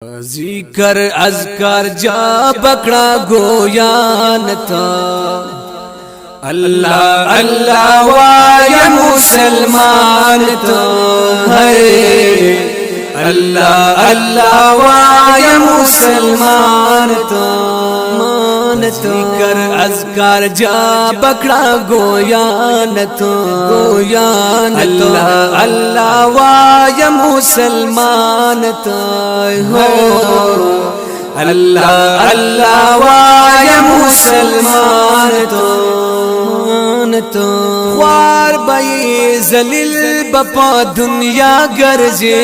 जिकर अज़कार जा पकड़ा गोयान था। अल्लाह अल्लाह वाया मुसलमान तो है। अल्लाह अल्लाह वाया मुसलमान तो जिकर अज़कार जा पकड़ा गोयान तो अल्लाह अल्लाह वाया मुसलमान तो हो। अल्लाह अल्लाह वाया मुसलमान तो ख्वार बये जलील बपा दुनिया गर्जे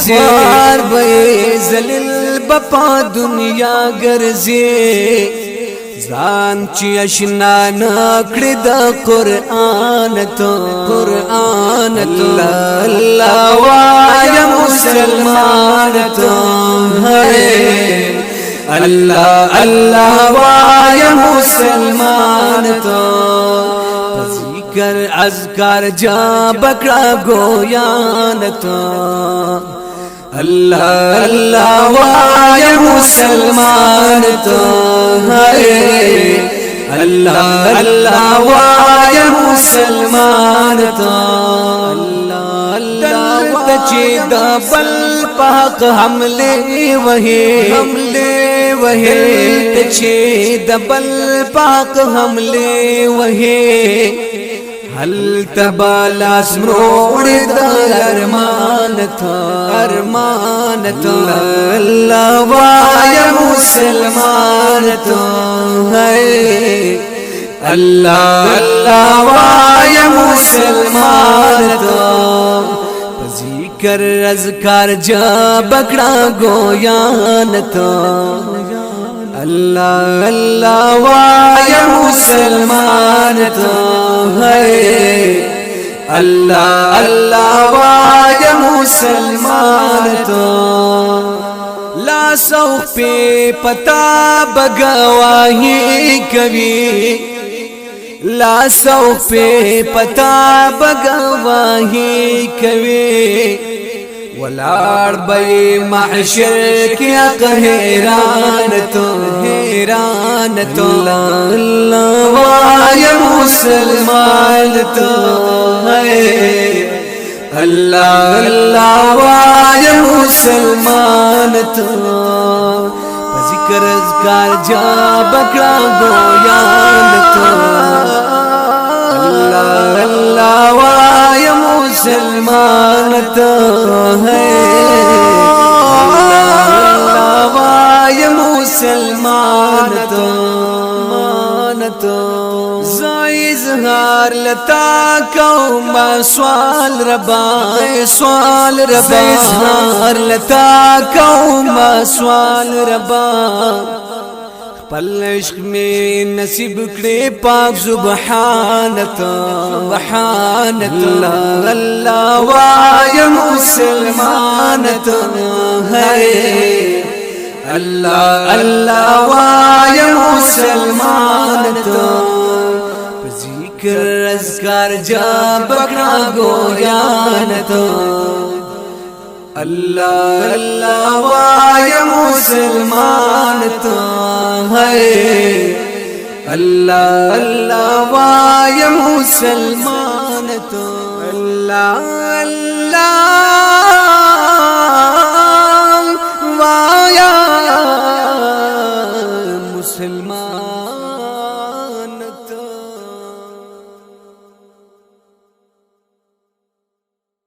ख्वार बये जलील बपा दुनिया गर्जे जान ची अशना नकड़ी द कुरआन तो अल्लाह अल्लाह वाया मुसलमान तो है। अल्लाह अल्लाह वाया मुसलमान तो जिकर अज़कार जा बकरा गोयान तो। अल्लाह अल्लाह वाया मुसलमान तो है। अल्लाह अल्लाह वाया मुसलमान तो अल्लाह अल्लाह तचे दबल पाक हमले वहे तचे दबल पाक हमले वहे हल तबालास मोड़ अरमान था अल्लाह वाया मुसलमान तो है। अल्लाह अल्लाह वाया मुसलमान तो जिकर अज़कार जा बकड़ा गोयान तो। अल्लाह अल्लाह वाया मुसलमान तो है। अल्लाह अल्लाह वाया मुसलमान तो ला सौख पे पता बगवाही कभी ला सौख पे पता बगवाही कभी वलाड़ बे महशर क्या हैरान तो अल्लाह वाया मुसलमान तो है। अल्लाह अल्लाह वाया मुसलमान तो जिकर अज़कार जा बकरा गोयान तो। अल्लाह अल्लाह वाया मुसलमान तो है। अल्लाह वाया मुसलमान तो इज़हार लता कौम सवाल रबा इज़हार लता कौम सवाल रबा पल इश्क में नसीब करे पाक सुबहानत अल्लाह अल्लाह वाया मुसलमान तो है। अल्लाह अल्लाह वाया मुसलमान तो जिकर अज़कार जा बकरा गोयान तो। अल्लाह अल्लाह वाया मुसलमान तो है। अल्लाह अल्लाह वाया मुसलमान तो अल्लाह अल्लाह